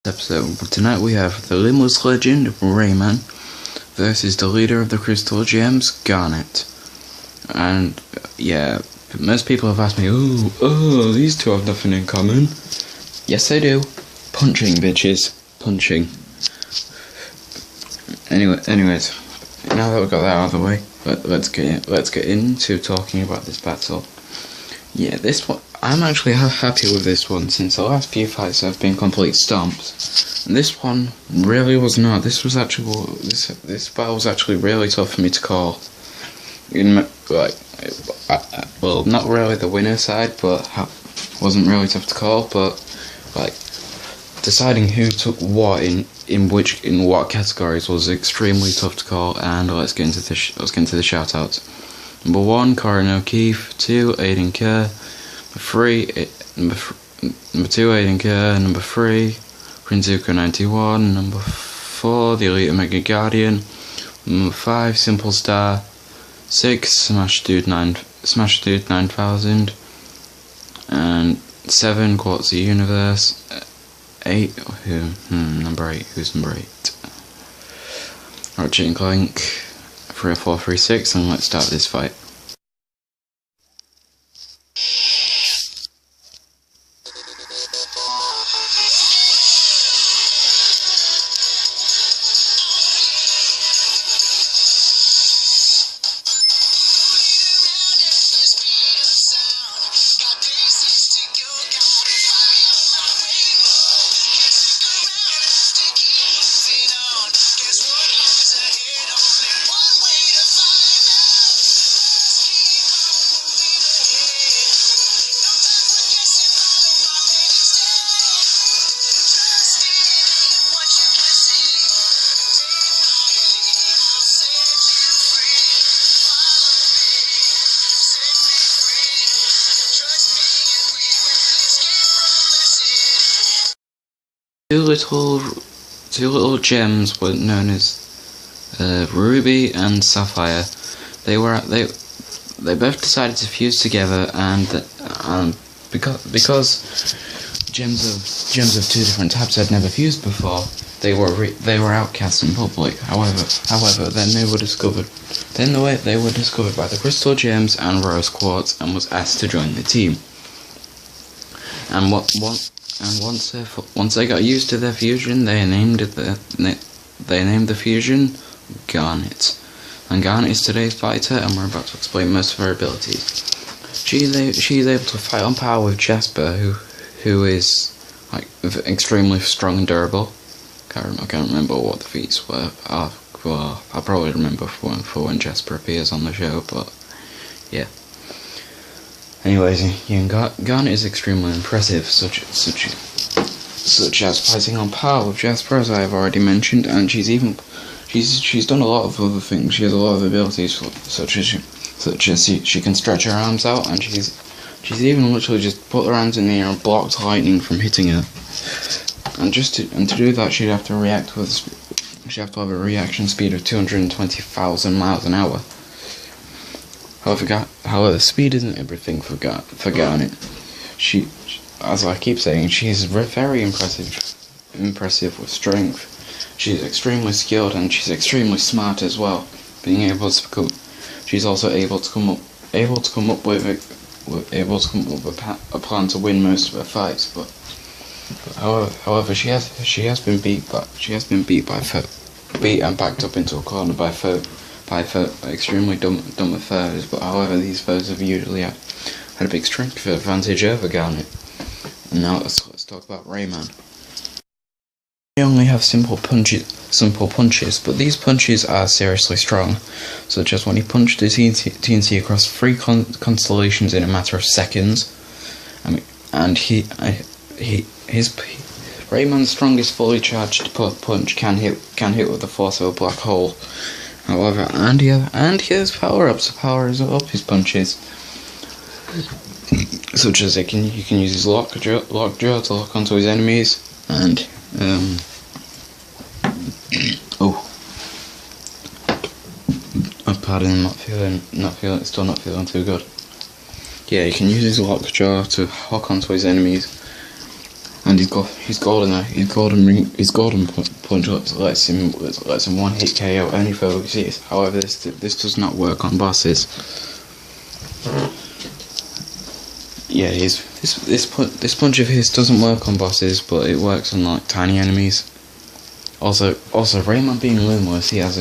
episode. Tonight we have the limbless legend Rayman versus the leader of the crystal gems, Garnet. And yeah, most people have asked me, oh, these two have nothing in common. Yes, they do. Punching, bitches. Punching. Anyways, now that we've got that out of the way, let's get into talking about this battle. Yeah, this one, I'm actually happy with this one, since the last few fights have been complete stomps. And this one really was not. This battle was actually really tough for me to call. Well, not really the winner side, but wasn't really tough to call. But deciding who took what in what categories was extremely tough to call. And let's get into the shout outs. Number 1, Corin O'Keefe. 2, Aiden Kerr. Number 2, Aiden Kerr. Number 3, Prinzuka 91. Number 4, the Elite Omega Guardian. Number 5, Simple Star. 6, Smash Dude 9000. And 7, Quartz the Universe. 8, number 8, who's number 8? Ratchet and Clank 3436, and let's start this fight. Two little gems were known as Ruby and Sapphire. They both decided to fuse together, and because gems of two different types had never fused before, they were outcast in public. However, then they were discovered by the crystal gems and rose quartz, and was asked to join the team. And once they got used to their fusion, they named the fusion Garnet. And Garnet is today's fighter, and we're about to explain most of her abilities. She's able to fight on par with Jasper, who is extremely strong and durable. I can't remember what the feats were. I'll probably remember for when Jasper appears on the show, but yeah. Anyways, Garnet is extremely impressive, such as fighting on par with Jasper, as I have already mentioned, and she's done a lot of other things. She has a lot of abilities, such as she can stretch her arms out, and she's even literally just put her hands in the air and blocked lightning from hitting her. And to do that, she'd have to have a reaction speed of 220,000 miles an hour. However, speed isn't everything for Garnet. She, as I keep saying, she's very impressive with strength. She's extremely skilled, and she's extremely smart as well. She's also able to come up with a plan to win most of her fights. But however, she has been beat and backed up into a corner by extremely dumb foes. But however, these foes have usually had a big strength advantage over Garnet. And now let's talk about Rayman. They only have simple punches, but these punches are seriously strong, such as when he punched the TNT across 3 constellations in a matter of seconds. Rayman's strongest fully charged punch can hit with the force of a black hole. However, and he has power-ups to power up his punches, such as he can use his lockjaw to lock onto his enemies, and pardon, still not feeling too good. Yeah, he can use his lockjaw to hook onto his enemies, And his golden punch lets him one hit KO any foe he sees. However, this does not work on bosses. Yeah, this punch of his doesn't work on bosses, but it works on like tiny enemies. Also Rayman being limbless, he has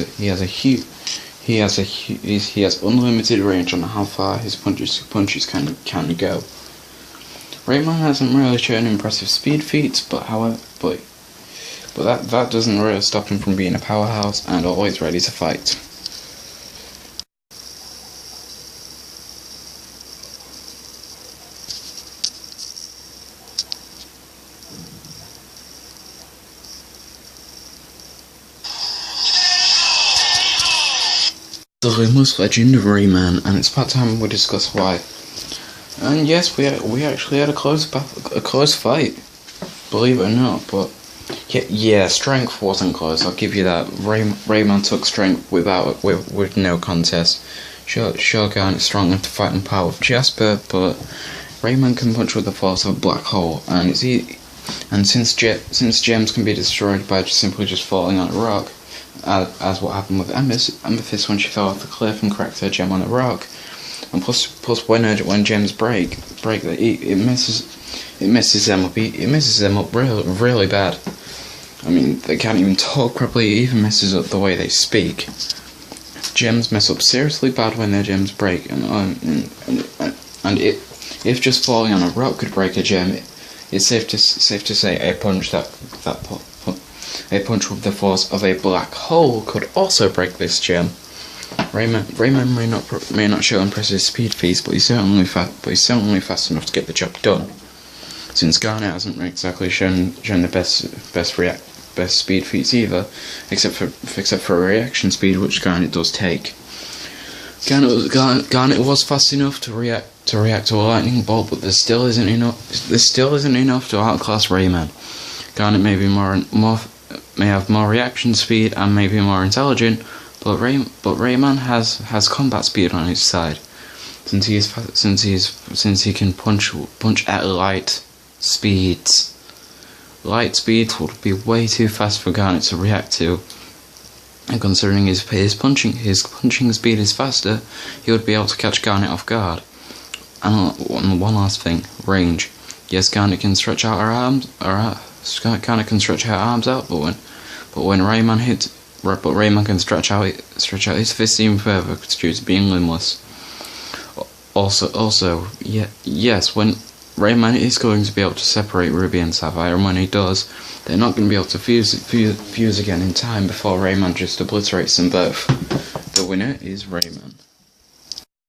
unlimited range on how far his punches can go. Rayman hasn't really shown impressive speed feats, but that doesn't really stop him from being a powerhouse and always ready to fight. The limbless legend of Rayman, and it's about time we discuss why. And yes, we actually had a close fight, believe it or not. But yeah, strength wasn't close. I'll give you that. Rayman took strength with no contest. Sure, Garnet's strong enough to fight in power with Jasper, but Rayman can punch with the force of a black hole, and it's easy. And since gems can be destroyed by simply falling on a rock, as what happened with Amethyst when she fell off the cliff and cracked her gem on a rock. And plus when gems break, it messes them up really bad. I mean, they can't even talk properly. It even messes up the way they speak. Gems mess up seriously bad when their gems break, and if just falling on a rock could break a gem, it's safe to say a punch with the force of a black hole could also break this gem. Rayman may not show impressive speed feats, but he's certainly fast enough to get the job done. Since Garnet hasn't exactly shown the best speed feats either, except for reaction speed, which Garnet does take. Garnet was fast enough to react to a lightning bolt, but this still isn't enough to outclass Rayman. Garnet may have more reaction speed and may be more intelligent, but Rayman has combat speed on his side, since he can punch at light speeds. Light speeds would be way too fast for Garnet to react to, and considering his punching speed is faster, he would be able to catch Garnet off guard. And one last thing, range. Yes, Garnet can stretch out her arms, out, but when Rayman can stretch out his fist even further due to being limbless. Also, yes, when Rayman is going to be able to separate Ruby and Sapphire, and when he does, they're not going to be able to fuse again in time before Rayman just obliterates them both. The winner is Rayman.